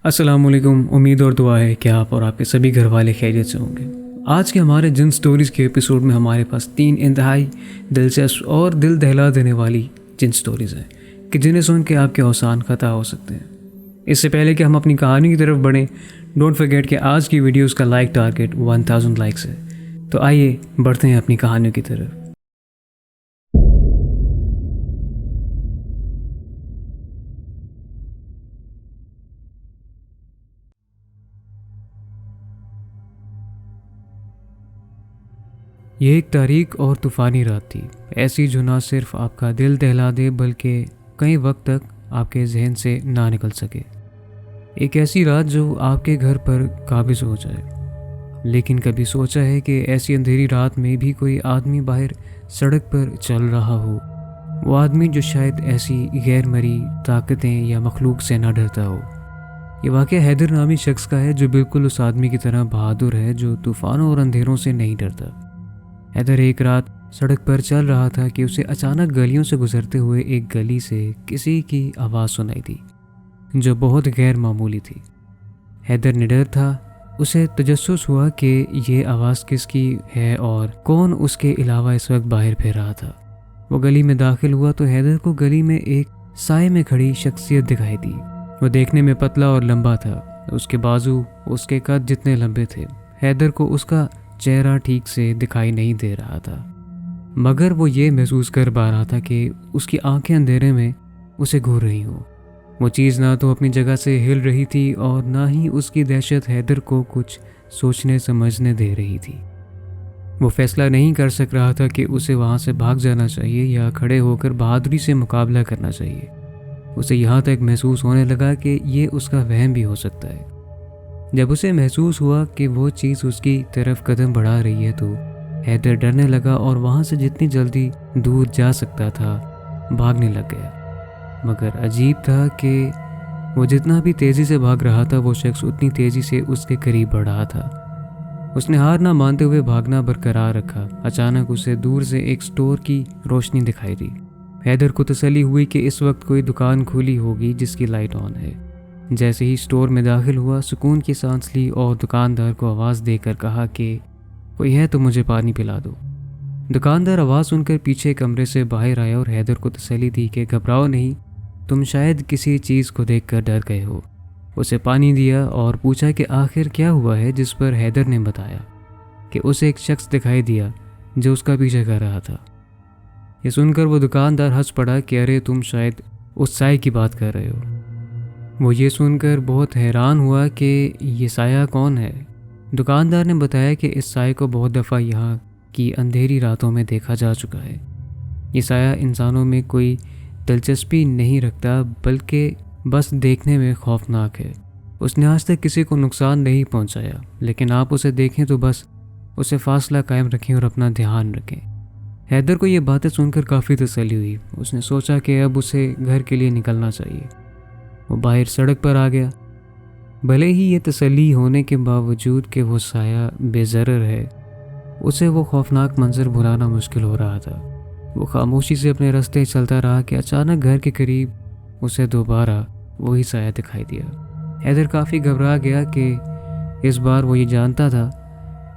अस्सलामुअलैकुम। उम्मीद और दुआ है कि आप और आपके सभी घर वाले खैरियत से होंगे। आज के हमारे जिन स्टोरीज़ के एपिसोड में हमारे पास 3 इंतहाई दिलचस्प और दिल दहला देने वाली जिन स्टोरीज़ हैं कि जिन्हें सुन के आपके औसान ख़ता हो सकते हैं। इससे पहले कि हम अपनी कहानी की तरफ बढ़ें, डोंट फॉरगेट कि आज की वीडियोज़ का लाइक टारगेट 1000 लाइक्स है। तो आइए बढ़ते हैं अपनी कहानियों की तरफ। ये एक तारीक और तूफ़ानी रात थी, ऐसी जो ना सिर्फ आपका दिल दहला दे बल्कि कई वक्त तक आपके जहन से ना निकल सके। एक ऐसी रात जो आपके घर पर काबिज़ हो जाए। लेकिन कभी सोचा है कि ऐसी अंधेरी रात में भी कोई आदमी बाहर सड़क पर चल रहा हो, वो आदमी जो शायद ऐसी गैर मरी ताकतें या मखलूक से ना डरता हो। ये वाक़या हैदर नामी शख्स का है जो बिल्कुल उस आदमी की तरह बहादुर है जो तूफ़ानों और अंधेरों से नहीं डरता। हैदर एक रात सड़क पर चल रहा था कि उसे अचानक गलियों से गुजरते हुए एक गली से किसी की आवाज़ सुनाई दी जो बहुत गैर मामूली थी। हैदर निडर था। उसे तजस्सुस हुआ कि ये आवाज़ किसकी है और कौन उसके अलावा इस वक्त बाहर फिर रहा था। वो गली में दाखिल हुआ तो हैदर को गली में एक साए में खड़ी शख्सियत दिखाई दी। वो देखने में पतला और लंबा था। उसके बाजू उसके कद जितने लंबे थे। हैदर को उसका चेहरा ठीक से दिखाई नहीं दे रहा था, मगर वो ये महसूस कर पा रहा था कि उसकी आंखें अंधेरे में उसे घूर रही हों। वो चीज़ ना तो अपनी जगह से हिल रही थी और ना ही उसकी दहशत हैदर को कुछ सोचने समझने दे रही थी। वो फैसला नहीं कर सक रहा था कि उसे वहाँ से भाग जाना चाहिए या खड़े होकर बहादुरी से मुकाबला करना चाहिए। उसे यहाँ तक महसूस होने लगा कि ये उसका वहम भी हो सकता है। जब उसे महसूस हुआ कि वो चीज़ उसकी तरफ कदम बढ़ा रही है तो हैदर डरने लगा और वहाँ से जितनी जल्दी दूर जा सकता था भागने लग गया। मगर अजीब था कि वो जितना भी तेज़ी से भाग रहा था वो शख्स उतनी तेज़ी से उसके करीब बढ़ रहा था। उसने हार ना मानते हुए भागना बरकरार रखा। अचानक उसे दूर से एक स्टोर की रोशनी दिखाई दी। हैदर को तसल्ली हुई कि इस वक्त कोई दुकान खुली होगी जिसकी लाइट ऑन है। जैसे ही स्टोर में दाखिल हुआ, सुकून की सांस ली और दुकानदार को आवाज़ देकर कहा कि कोई है तो मुझे पानी पिला दो। दुकानदार आवाज़ सुनकर पीछे कमरे से बाहर आया और हैदर को तसल्ली दी कि घबराओ नहीं, तुम शायद किसी चीज़ को देखकर डर गए हो। उसे पानी दिया और पूछा कि आखिर क्या हुआ है, जिस पर हैदर ने बताया कि उसे एक शख्स दिखाई दिया जो उसका पीछा कर रहा था। ये सुनकर वो दुकानदार हंस पड़ा कि अरे तुम शायद उस साए की बात कर रहे हो। वो ये सुनकर बहुत हैरान हुआ कि ये साया कौन है। दुकानदार ने बताया कि इस साए को बहुत दफ़ा यहाँ की अंधेरी रातों में देखा जा चुका है। ये साया इंसानों में कोई दिलचस्पी नहीं रखता बल्कि बस देखने में खौफनाक है। उसने आज तक किसी को नुकसान नहीं पहुँचाया, लेकिन आप उसे देखें तो बस उसे फासला कायम रखें और अपना ध्यान रखें। हैदर को ये बातें सुनकर काफ़ी तसल्ली हुई। उसने सोचा कि अब उसे घर के लिए निकलना चाहिए। वो बाहर सड़क पर आ गया। भले ही ये तसल्ली होने के बावजूद कि वो साया बेज़रर है, उसे वो खौफनाक मंजर भुलाना मुश्किल हो रहा था। वो खामोशी से अपने रास्ते चलता रहा कि अचानक घर के करीब उसे दोबारा वही साया दिखाई दिया। हैदर काफ़ी घबरा गया कि इस बार वो ये जानता था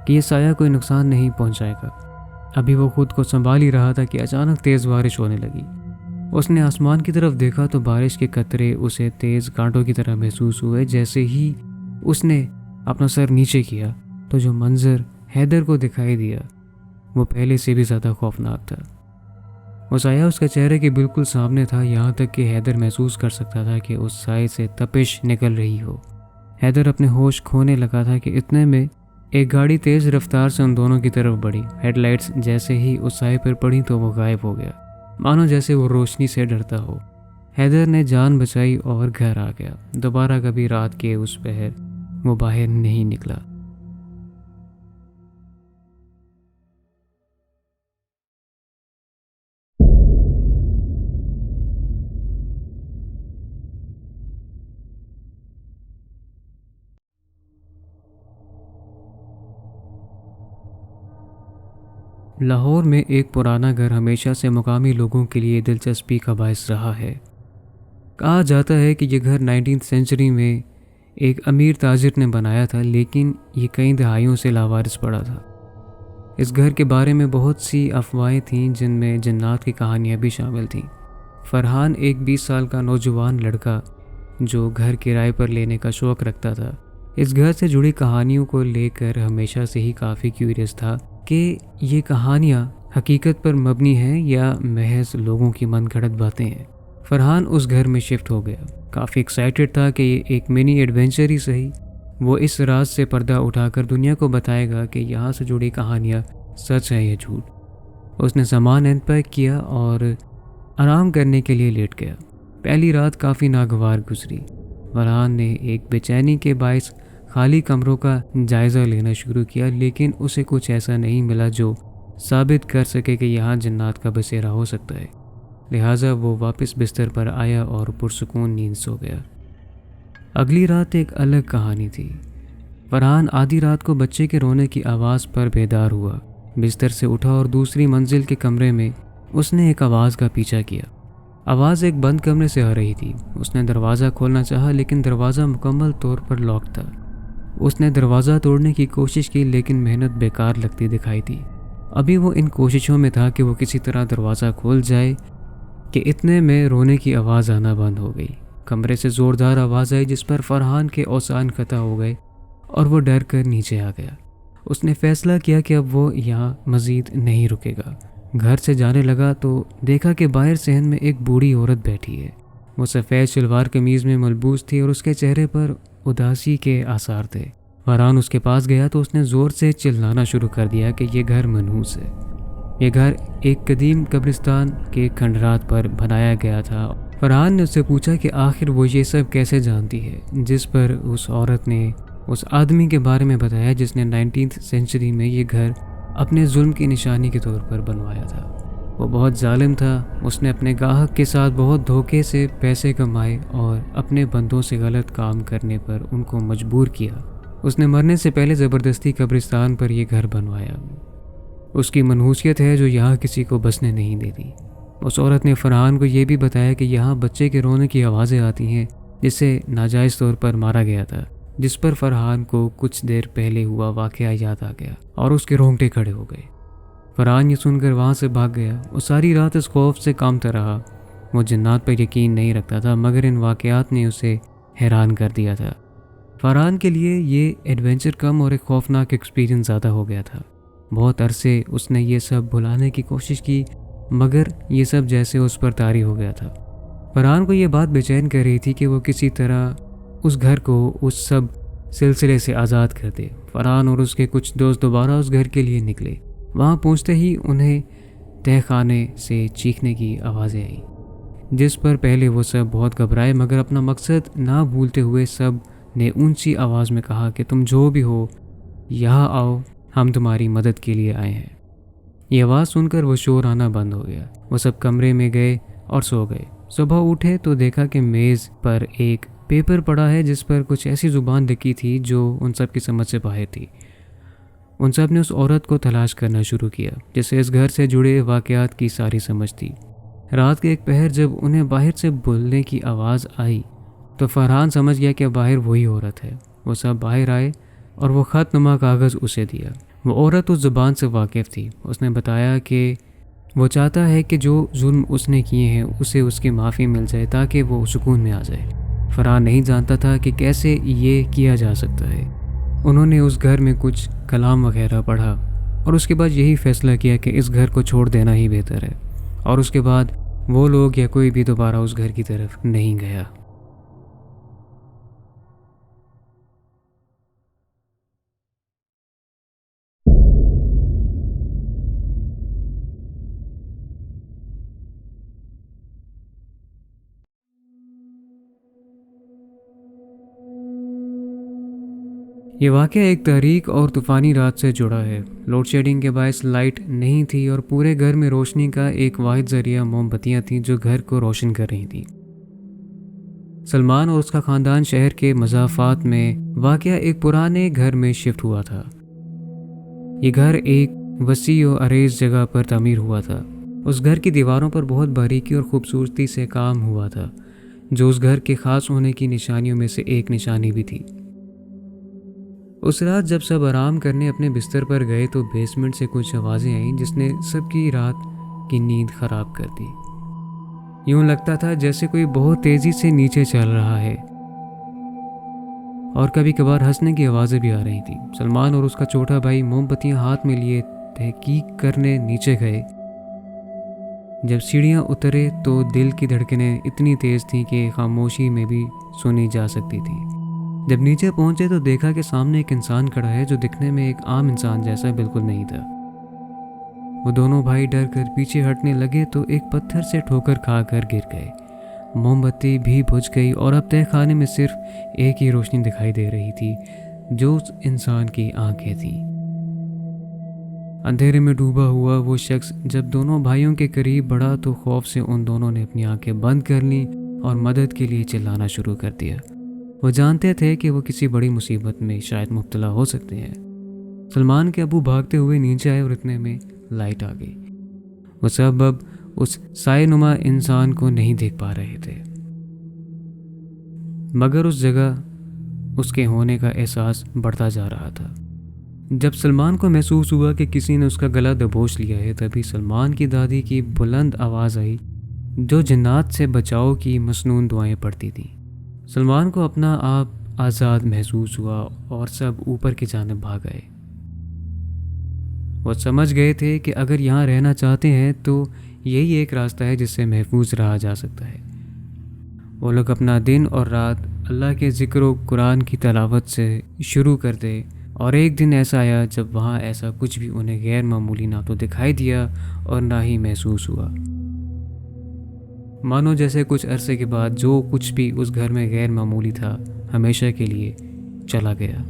कि ये साया कोई नुकसान नहीं पहुंचाएगा। अभी वो खुद को संभाल ही रहा था कि अचानक तेज़ बारिश होने लगी। उसने आसमान की तरफ देखा तो बारिश के कतरे उसे तेज़ कांटों की तरह महसूस हुए। जैसे ही उसने अपना सर नीचे किया तो जो मंजर हैदर को दिखाई दिया वो पहले से भी ज़्यादा खौफनाक था। वो साया उसके चेहरे के बिल्कुल सामने था, यहाँ तक कि हैदर महसूस कर सकता था कि उस साए से तपिश निकल रही हो। हैदर अपने होश खोने लगा था कि इतने में एक गाड़ी तेज़ रफ्तार से उन दोनों की तरफ बढ़ी। हेडलाइट्स जैसे ही उस साए पर पड़ी तो वो गायब हो गया, मानो जैसे वो रोशनी से डरता हो। हैदर ने जान बचाई और घर आ गया। दोबारा कभी रात के उस पहर वो बाहर नहीं निकला। लाहौर में एक पुराना घर हमेशा से मुकामी लोगों के लिए दिलचस्पी का बायस रहा है। कहा जाता है कि यह घर 19वीं सेंचुरी में एक अमीर ताजिर ने बनाया था, लेकिन ये कई दहाइयों से लावारिस पड़ा था। इस घर के बारे में बहुत सी अफवाहें थीं, जिनमें जिन्नात की कहानियाँ भी शामिल थीं। फरहान एक 20 साल का नौजवान लड़का जो घर किराए पर लेने का शौक़ रखता था, इस घर से जुड़ी कहानियों को लेकर हमेशा से ही काफ़ी क्यूरियस था कि ये कहानियाँ हकीकत पर मबनी हैं या महज लोगों की मनगढ़ंत बातें हैं। फरहान उस घर में शिफ्ट हो गया। काफ़ी एक्साइटेड था कि ये एक मिनी एडवेंचर ही सही, वो इस राज से पर्दा उठाकर दुनिया को बताएगा कि यहाँ से जुड़ी कहानियाँ सच है या झूठ। उसने सामान अनपैक किया और आराम करने के लिए लेट गया। पहली रात काफ़ी नागवार गुजरी। फरहान ने एक बेचैनी के बायस खाली कमरों का जायज़ा लेना शुरू किया, लेकिन उसे कुछ ऐसा नहीं मिला जो साबित कर सके कि यहाँ जिन्नात का बसेरा हो सकता है। लिहाजा वो वापस बिस्तर पर आया और पुरसुकून नींद सो गया। अगली रात एक अलग कहानी थी। फरहान आधी रात को बच्चे के रोने की आवाज़ पर बेदार हुआ। बिस्तर से उठा और दूसरी मंजिल के कमरे में उसने एक आवाज़ का पीछा किया। आवाज़ एक बंद कमरे से आ रही थी। उसने दरवाज़ा खोलना चाहा, लेकिन दरवाज़ा मुकम्मल तौर पर लॉक था। उसने दरवाज़ा तोड़ने की कोशिश की, लेकिन मेहनत बेकार लगती दिखाई दी। अभी वो इन कोशिशों में था कि वो किसी तरह दरवाज़ा खोल जाए कि इतने में रोने की आवाज़ आना बंद हो गई। कमरे से ज़ोरदार आवाज़ आई, जिस पर फरहान के औसान खता हो गए और वो डर कर नीचे आ गया। उसने फैसला किया कि अब वो यहाँ मज़ीद नहीं रुकेगा। घर से जाने लगा तो देखा कि बाहर सहन में एक बूढ़ी औरत बैठी है। वो सफ़ेद शलवार कमीज़ में मलबूस थी और उसके चेहरे पर उदासी के आसार थे। फरहान उसके पास गया तो उसने ज़ोर से चिल्लाना शुरू कर दिया कि ये घर मनहूस है। ये घर एक कदीम कब्रिस्तान के खंडरात पर बनाया गया था। फरहान ने उससे पूछा कि आखिर वो ये सब कैसे जानती है, जिस पर उस औरत ने उस आदमी के बारे में बताया जिसने 19वीं सेंचुरी में ये घर अपने जुल्म की निशानी के तौर पर बनवाया था। वो बहुत जालिम था। उसने अपने गाहक के साथ बहुत धोखे से पैसे कमाए और अपने बंदों से गलत काम करने पर उनको मजबूर किया। उसने मरने से पहले ज़बरदस्ती कब्रिस्तान पर यह घर बनवाया। उसकी मनहूसियत है जो यहाँ किसी को बसने नहीं देती। उस औरत ने फरहान को यह भी बताया कि यहाँ बच्चे के रोने की आवाज़ें आती हैं, जिसे नाजायज़ तौर पर मारा गया था, जिस पर फरहान को कुछ देर पहले हुआ वाक़या याद आ गया और उसके रोंगटे खड़े हो गए। फरहान ये सुनकर वहाँ से भाग गया। वो सारी रात इस खौफ से कांपता रहा। वो जिन्नात पर यकीन नहीं रखता था, मगर इन वाक़यात ने उसे हैरान कर दिया था। फरहान के लिए ये एडवेंचर कम और एक खौफनाक एक्सपीरियंस ज़्यादा हो गया था। बहुत अरसे उसने ये सब भुलाने की कोशिश की, मगर ये सब जैसे उस पर तारी हो गया था। फरहान को ये बात बेचैन कर रही थी कि वो किसी तरह उस घर को उस सब सिलसिले से आज़ाद कर दे। फरहान और उसके कुछ दोस्त दोबारा उस घर के लिए निकले। वहाँ पहुँचते ही उन्हें तहखाने से चीखने की आवाज़ें आई, जिस पर पहले वो सब बहुत घबराए, मगर अपना मकसद ना भूलते हुए सब ने ऊंची आवाज़ में कहा कि तुम जो भी हो यहाँ आओ, हम तुम्हारी मदद के लिए आए हैं। ये आवाज़ सुनकर वो शोर आना बंद हो गया। वो सब कमरे में गए और सो गए। सुबह उठे तो देखा कि मेज़ पर एक पेपर पड़ा है जिस पर कुछ ऐसी ज़ुबान लिखी थी जो उन सब की समझ से बाहर थी। उन सब ने उस औरत को तलाश करना शुरू किया जिसे इस घर से जुड़े वाक़यात की सारी समझ थी। रात के एक पहर जब उन्हें बाहर से बोलने की आवाज़ आई तो फरहान समझ गया कि बाहर वही औरत है। वो सब बाहर आए और वो ख़तनुमा कागज़ उसे दिया। वो औरत उस ज़ुबान से वाकिफ़ थी। उसने बताया कि वो चाहता है कि जो जुल्म उसने किए हैं उसे उसकी माफ़ी मिल जाए ताकि वो सुकून में आ जाए। फरहान नहीं जानता था कि कैसे ये किया जा सकता है। उन्होंने उस घर में कुछ कलाम वगैरह पढ़ा और उसके बाद यही फ़ैसला किया कि इस घर को छोड़ देना ही बेहतर है, और उसके बाद वो लोग या कोई भी दोबारा उस घर की तरफ नहीं गया। ये वाक़या एक तारीख और तूफ़ानी रात से जुड़ा है। लोड शेडिंग के बायस लाइट नहीं थी और पूरे घर में रोशनी का एक वाहिद ज़रिया मोमबत्तियाँ थीं जो घर को रोशन कर रही थीं। सलमान और उसका ख़ानदान शहर के मज़ाफ़ात में वाक़या एक पुराने घर में शिफ्ट हुआ था। ये घर एक वसी और अरेज़ जगह पर तामीर हुआ था। उस घर की दीवारों पर बहुत बारीकी और ख़ूबसूरती से काम हुआ था। जो उस घर के खास होने की निशानियों में से एक निशानी भी थी। उस रात जब सब आराम करने अपने बिस्तर पर गए तो बेसमेंट से कुछ आवाज़ें आईं जिसने सबकी रात की नींद खराब कर दी। यूं लगता था जैसे कोई बहुत तेज़ी से नीचे चल रहा है और कभी कभार हंसने की आवाज़ें भी आ रही थी। सलमान और उसका छोटा भाई मोमबत्तियां हाथ में लिए तहकीक करने नीचे गए। जब सीढ़ियां उतरे तो दिल की धड़कनें इतनी तेज़ थीं कि खामोशी में भी सुनी जा सकती थी। जब नीचे पहुंचे तो देखा कि सामने एक इंसान खड़ा है जो दिखने में एक आम इंसान जैसा बिल्कुल नहीं था। वो दोनों भाई डर कर पीछे हटने लगे तो एक पत्थर से ठोकर खाकर गिर गए। मोमबत्ती भी बुझ गई और अब तहखाने में सिर्फ एक ही रोशनी दिखाई दे रही थी, जो उस इंसान की आंखें थीं। अंधेरे में डूबा हुआ वो शख्स जब दोनों भाइयों के करीब बढ़ा तो खौफ से उन दोनों ने अपनी आंखें बंद कर लीं और मदद के लिए चिल्लाना शुरू कर दिया। वो जानते थे कि वो किसी बड़ी मुसीबत में शायद मुब्तला हो सकते हैं। सलमान के अबू भागते हुए नीचे आए और इतने में लाइट आ गई। वो सब अब उस सायनुमा इंसान को नहीं देख पा रहे थे, मगर उस जगह उसके होने का एहसास बढ़ता जा रहा था। जब सलमान को महसूस हुआ कि किसी ने उसका गला दबोच लिया है, तभी सलमान की दादी की बुलंद आवाज़ आई जो जिन्नात से बचाव की मसनून दुआएं पढ़ती थी। सलमान को अपना आप आज़ाद महसूस हुआ और सब ऊपर की जानिब भाग गए। वो समझ गए थे कि अगर यहाँ रहना चाहते हैं तो यही एक रास्ता है जिससे महफूज रहा जा सकता है। वो लोग अपना दिन और रात अल्लाह के ज़िक्र व कुरान की तलावत से शुरू कर दे और एक दिन ऐसा आया जब वहाँ ऐसा कुछ भी उन्हें गैर मामूली ना तो दिखाई दिया और ना ही महसूस हुआ। मानो जैसे कुछ अरसे के बाद जो कुछ भी उस घर में गैर मामूली था हमेशा के लिए चला गया।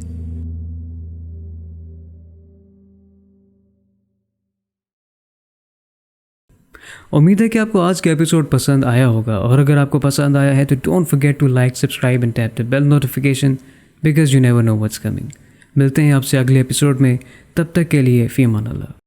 उम्मीद है कि आपको आज का एपिसोड पसंद आया होगा, और अगर आपको पसंद आया है तो don't forget to like, subscribe and tap the bell notification because you never know what's coming. मिलते हैं आपसे अगले एपिसोड में, तब तक के लिए फी अमान अल्लाह।